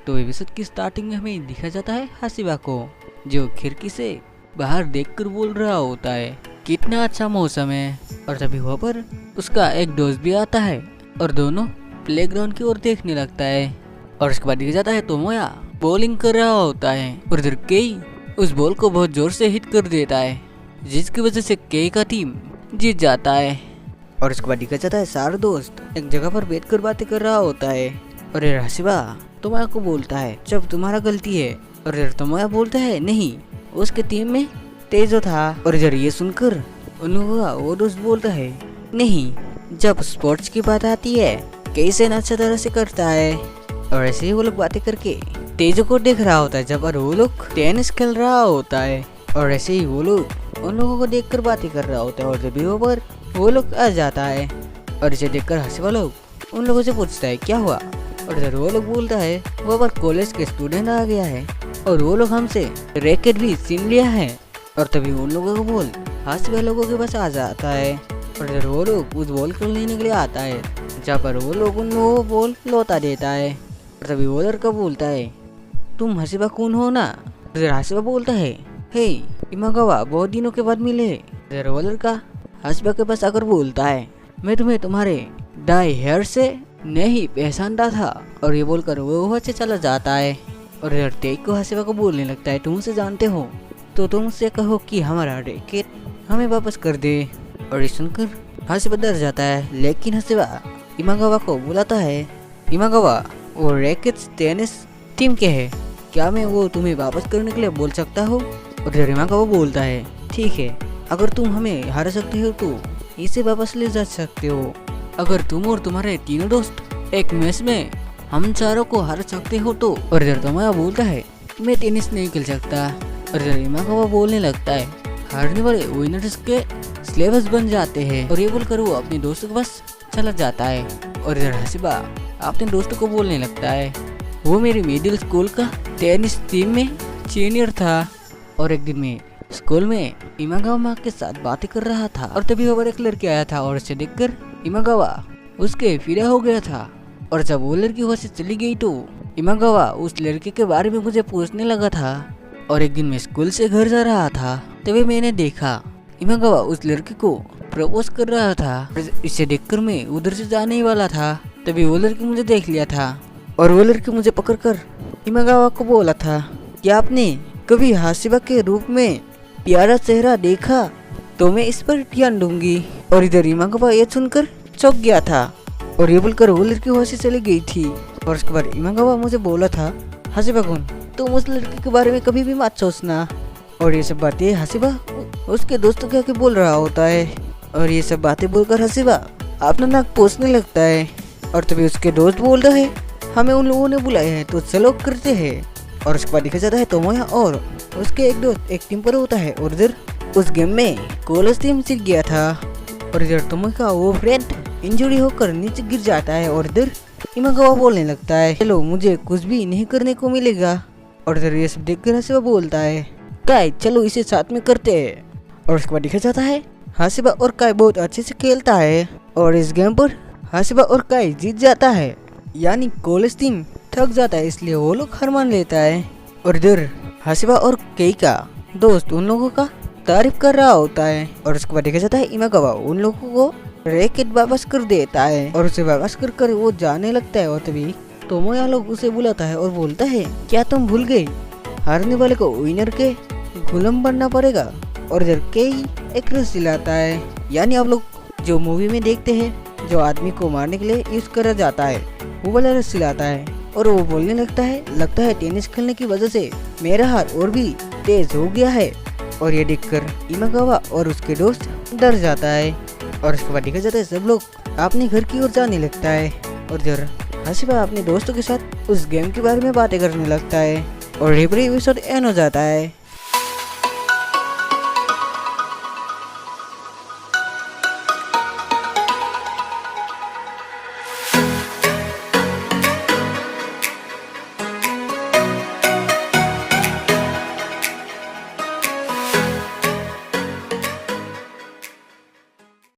तो एपिसोड की स्टार्टिंग में हमें दिखा जाता है हसीबा को, जो खिड़की से बाहर देखकर बोल रहा होता है कितना अच्छा मौसम है। और तभी वहाँ पर उसका एक दोस्त भी आता है और दोनों प्लेग्राउंड की ओर देखने लगता है। और उसके बाद दिखा जाता है तोमोया बॉलिंग कर रहा होता है और इधर केई उस बॉल को बहुत जोर से हिट कर देता है, जिसकी वजह से केई का टीम जीत जाता है। और उसके बाद दिखा जाता है सारे दोस्त एक जगह पर बैठकर बातें कर रहा होता है। और ये हसीबा तोमोया को बोलता है जब तुम्हारा गलती है। और इधर तोमोया बोलता है नहीं, उसके टीम में तेजो था। और इधर ये सुनकर उन लोगों का वो दोस्त बोलता है नहीं, जब स्पोर्ट्स की बात आती है कैसे न अच्छा तरह से करता है। और ऐसे ही वो लोग बातें करके तेजो को देख रहा होता है जब वो लोग टेनिस खेल रहा होता है। और ऐसे ही वो लोग उन लोगों को देखकर बातें कर रहा होता है। और जब भी वो लोग आ जाता है और इसे देखकर हसीबा लोग उन लोगों से पूछता है क्या हुआ। और इधर वो लोग बोलता है वो पर कॉलेज के स्टूडेंट आ गया है और वो लोग हमसे रैकेट भी छीन लिया है। और तभी उन लोगों का बॉल हसीबा लोगों के पास आ जाता है। और इधर वो लोग उस बॉल को लेने के लिए आता है, जहाँ पर वो लोग उन लोगों को बॉल लौटा देता है। और तभी वो लड़का बोलता है तुम हसीबा कौन हो ना। इधर हसीबा बोलता है हे इमागावा, बहुत दिनों के बाद मिले। इधर वो लड़का हसीबा के पास आकर बोलता है मैं तुम्हें तुम्हारे डाई हेयर से नहीं पहचानता था। और ये बोलकर वो वहाँ से चला जाता है। और इधर तेग को हसीबा को बोलने लगता है तुम उसे जानते हो तो तुम उससे कहो कि हमारा रैकेट हमें वापस कर दे। और ये सुनकर हसीबा डर जाता है, लेकिन हसीबा इमागावा को बुलाता है इमागावा वो रैकेट टेनिस टीम के है, क्या मैं वो तुम्हें वापस करने के लिए बोल सकता हूँ। और इमागावा बोलता है ठीक है, अगर तुम हमें हरा सकते हो तो इसे वापस ले जा सकते हो। अगर तुम और तुम्हारे तीनों दोस्त एक मैच में हम चारों को हरा सकते हो तो। और इधर तोमोया बोलता है मैं टेनिस नहीं खेल सकता। और इधर इमागावा बोलने लगता है हारने वाले विनर्स के स्लेवर्स बन जाते हैं। और ये बोलकर वो अपने दोस्तों के पास चला जाता है। और इधर हसीबा अपने दोस्तों को बोलने लगता है वो मेरी मिडिल स्कूल का टेनिस टीम में सीनियर था। और एक दिन में स्कूल में इमागावा के साथ बातें कर रहा था और तभी वहाँ पर एक लड़की आया था और उसे देखकर इमागावा उसके फिदा हो गया था। और जब वो लड़की वहाँ से चली गई तो इमागावा उस लड़के के बारे में मुझे पूछने लगा था। और एक दिन मैं स्कूल से घर जा रहा था तभी मैंने देखा इमागावा उस लड़की को प्रपोज कर रहा था। इसे देखकर मैं उधर से जाने ही वाला था, तभी वो लड़की मुझे देख लिया था। और वो लड़की मुझे पकड़कर इमागावा को बोला था क्या आपने कभी हसीबा के रूप में प्यारा चेहरा देखा तो मैं इस पर ध्यान दूंगी। और इधर इमागावा ये सुनकर चौंक गया था और ये बोलकर वो लड़की वहाँ से चली गई थी। और उसके बाद इमागावा मुझे बोला था हसीबा कौन, तुम उस लड़की के बारे में कभी भी मत सोचना। और ये सब बातें हसीबा उसके दोस्तों के आगे बोल रहा होता है। और ये सब बातें बोलकर हसीबा अपना नाक पोंछने लगता है। और तभी उसके दोस्त बोलता है हमें उन लोगों ने बुलाया है तो चलो करते हैं। और उसके बाद देखा जाता है तोमोया और उसके एक दोस्त एक टीम पर होता है। और इधर उस गेम में कॉलेज टीम जीत गया था। और इधर तोमोया का वो फ्रेंड इंजरी होकर नीचे गिर जाता है। और इधर इमागावा बोलने लगता है चलो मुझे कुछ भी नहीं करने को मिलेगा। और इधर ये सब देखकर हसीबा बोलता है काय चलो इसे साथ में करते हैं। और उसके बाद देखा जाता है हसीबा और काय बहुत अच्छे से खेलता है और इस गेम पर हसीबा और काय जीत जाता है, यानी कॉलेज टीम थक जाता है इसलिए वो लोग हार मान लेता है। और इधर हसीबा और केई का दोस्त उन लोगों का तारीफ कर रहा होता है। और उसके बाद देखा जाता है इमागावा उन लोगों को रैकेट वापस कर देता है और उसे वापस कर वो जाने लगता है। और तभी तोमोया लोग उसे बुलाता है और बोलता है क्या तुम भूल गए, हारने वाले को विनर के गुलाम बनना पड़ेगा। और इधर केई एक रस्सी लाता है, यानी आप लोग जो मूवी में देखते हैं जो आदमी को मारने के लिए यूज करा जाता है वो वाला रस्सी लाता है। और वो बोलने लगता है टेनिस खेलने की वजह से मेरा हाथ और भी तेज हो गया है। और ये देखकर इमागावा और उसके दोस्त डर जाता है। और उसके बाद देखा जाता है सब लोग अपने घर की ओर जाने लगता है। और इधर हसीबा अपने दोस्तों के साथ उस गेम के बारे में बातें करने लगता है। और एपिसोड एंड हो जाता है।